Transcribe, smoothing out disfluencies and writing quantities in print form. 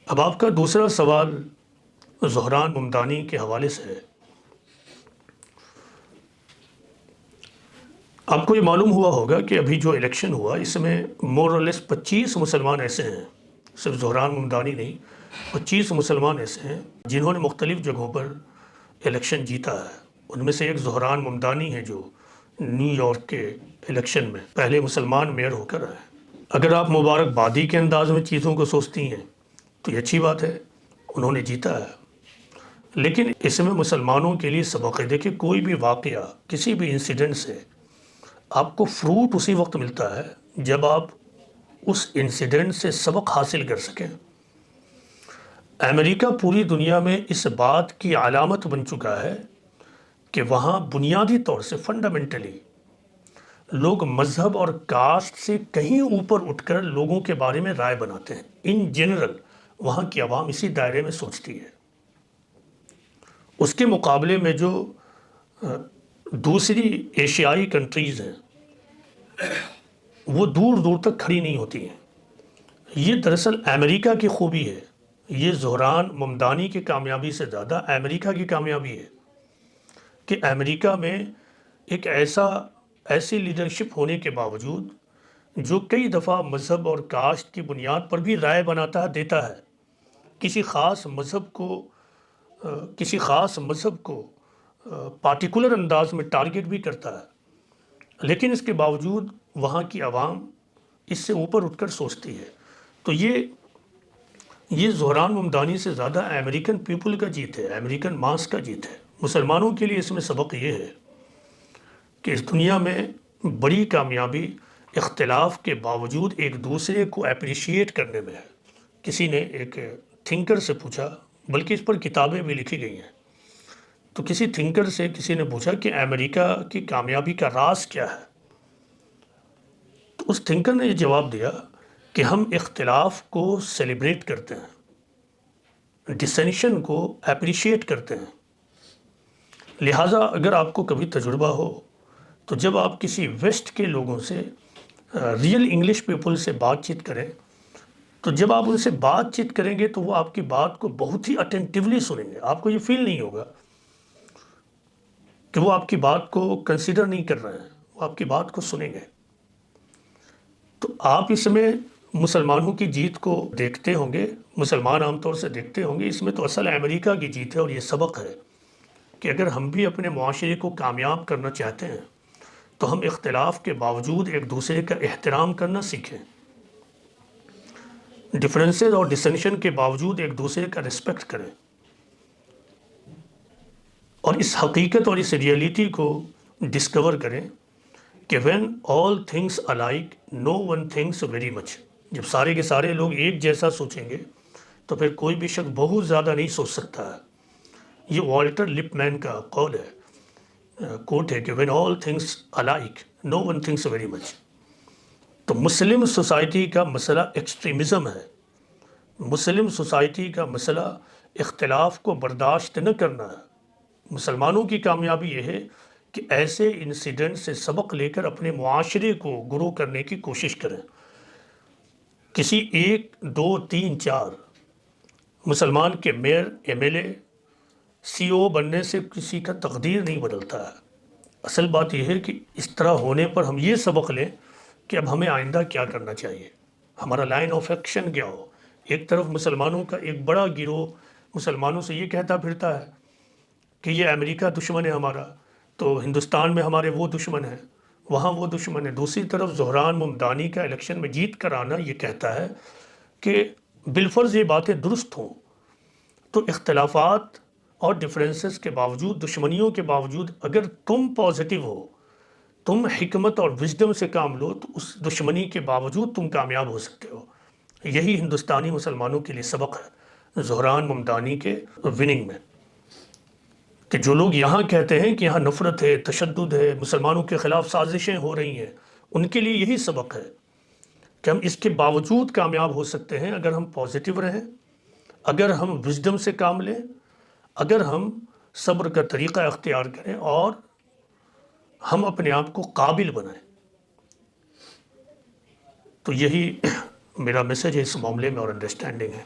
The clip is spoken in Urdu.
اب آپ کا دوسرا سوال زہران ممدانی کے حوالے سے ہے۔ آپ کو یہ معلوم ہوا ہوگا کہ ابھی جو الیکشن ہوا اس میں مور اور لیس 25 مسلمان ایسے ہیں، صرف زہران ممدانی نہیں، 25 مسلمان ایسے ہیں جنہوں نے مختلف جگہوں پر الیکشن جیتا ہے۔ ان میں سے ایک زہران ممدانی ہے جو نیو یارک کے الیکشن میں پہلے مسلمان میئر ہو کر آئے۔ اگر آپ مبارک بادی کے انداز میں چیزوں کو سوچتی ہیں تو یہ اچھی بات ہے، انہوں نے جیتا ہے، لیکن اس میں مسلمانوں کے لیے سبق ہے۔ دیکھیں، کوئی بھی واقعہ، کسی بھی انسیڈنٹ سے آپ کو فروٹ اسی وقت ملتا ہے جب آپ اس انسیڈنٹ سے سبق حاصل کر سکیں۔ امریکہ پوری دنیا میں اس بات کی علامت بن چکا ہے کہ وہاں بنیادی طور سے فنڈامنٹلی لوگ مذہب اور کاسٹ سے کہیں اوپر اٹھ کر لوگوں کے بارے میں رائے بناتے ہیں۔ ان جنرل وہاں کی عوام اسی دائرے میں سوچتی ہے۔ اس کے مقابلے میں جو دوسری ایشیائی کنٹریز ہیں وہ دور دور تک کھڑی نہیں ہوتی ہیں۔ یہ دراصل امریکہ کی خوبی ہے، یہ زہران ممدانی کی کامیابی سے زیادہ امریکہ کی کامیابی ہے کہ امریکہ میں ایک ایسی لیڈرشپ ہونے کے باوجود جو کئی دفعہ مذہب اور کاسٹ کی بنیاد پر بھی رائے بناتا ہے، دیتا ہے، کسی خاص مذہب کو پارٹیکولر انداز میں ٹارگٹ بھی کرتا ہے، لیکن اس کے باوجود وہاں کی عوام اس سے اوپر اٹھ کر سوچتی ہے۔ تو یہ زہران ممدانی سے زیادہ امریکن پیپل کا جیت ہے، امریکن ماس کا جیت ہے۔ مسلمانوں کے لیے اس میں سبق یہ ہے کہ اس دنیا میں بڑی کامیابی اختلاف کے باوجود ایک دوسرے کو اپریشیٹ کرنے میں ہے۔ کسی نے ایک تھنکر سے پوچھا، بلکہ اس پر کتابیں بھی لکھی گئی ہیں، تو کسی تھنکر سے کسی نے پوچھا کہ امریکہ کی کامیابی کا راز کیا ہے؟ تو اس تھنکر نے یہ جواب دیا کہ ہم اختلاف کو سیلیبریٹ کرتے ہیں، ڈسینشن کو اپریشیٹ کرتے ہیں۔ لہٰذا اگر آپ کو کبھی تجربہ ہو تو جب آپ کسی ویسٹ کے لوگوں سے، ریئل انگلش پیپل سے بات چیت کریں، تو جب آپ ان سے بات چیت کریں گے تو وہ آپ کی بات کو بہت ہی اٹینٹیولی سنیں گے۔ آپ کو یہ فیل نہیں ہوگا کہ وہ آپ کی بات کو کنسیڈر نہیں کر رہے ہیں، وہ آپ کی بات کو سنیں گے۔ تو آپ اس میں مسلمانوں کی جیت کو دیکھتے ہوں گے، مسلمان عام طور سے دیکھتے ہوں گے، اس میں تو اصل امریکہ کی جیت ہے۔ اور یہ سبق ہے کہ اگر ہم بھی اپنے معاشرے کو کامیاب کرنا چاہتے ہیں تو ہم اختلاف کے باوجود ایک دوسرے کا احترام کرنا سیکھیں، ڈفرینسز اور ڈسینشن کے باوجود ایک دوسرے کا رسپیکٹ کریں، اور اس حقیقت اور اس ریئلٹی کو ڈسکور کریں کہ when all things alike no one thinks very much۔ جب سارے کے سارے لوگ ایک جیسا سوچیں گے تو پھر کوئی بھی شخص بہت زیادہ نہیں سوچ سکتا ہے۔ یہ والٹر لپ مین کا قول ہے، کوٹ ہے کہ when all things alike no one thinks very much۔ تو مسلم سوسائٹی کا مسئلہ ایکسٹریمزم ہے، مسلم سوسائٹی کا مسئلہ اختلاف کو برداشت نہ کرنا ہے۔ مسلمانوں کی کامیابی یہ ہے کہ ایسے انسیڈنٹ سے سبق لے کر اپنے معاشرے کو گرو کرنے کی کوشش کریں۔ کسی 1 2 3 4 مسلمان کے میئر، ایم ایل اے، سی او بننے سے کسی کا تقدیر نہیں بدلتا ہے۔ اصل بات یہ ہے کہ اس طرح ہونے پر ہم یہ سبق لیں کہ اب ہمیں آئندہ کیا کرنا چاہیے، ہمارا لائن آف ایکشن کیا ہو۔ ایک طرف مسلمانوں کا ایک بڑا گروہ مسلمانوں سے یہ کہتا پھرتا ہے کہ یہ امریکہ دشمن ہے ہمارا، تو ہندوستان میں ہمارے وہ دشمن ہیں، وہاں وہ دشمن ہے۔ دوسری طرف زہران ممدانی کا الیکشن میں جیت کر آنا یہ کہتا ہے کہ بالفرض یہ باتیں درست ہوں تو اختلافات اور ڈفرینسز کے باوجود، دشمنیوں کے باوجود، اگر تم پازیٹیو ہو، تم حکمت اور وزڈم سے کام لو تو اس دشمنی کے باوجود تم کامیاب ہو سکتے ہو۔ یہی ہندوستانی مسلمانوں کے لیے سبق ہے زہران ممدانی کے وننگ میں، کہ جو لوگ یہاں کہتے ہیں کہ یہاں نفرت ہے، تشدد ہے، مسلمانوں کے خلاف سازشیں ہو رہی ہیں، ان کے لیے یہی سبق ہے کہ ہم اس کے باوجود کامیاب ہو سکتے ہیں اگر ہم پازیٹیو رہیں، اگر ہم وزڈم سے کام لیں، اگر ہم صبر کا طریقہ اختیار کریں اور ہم اپنے آپ کو قابل بنائیں۔ تو یہی میرا میسج ہے اس معاملے میں اور انڈرسٹینڈنگ ہے۔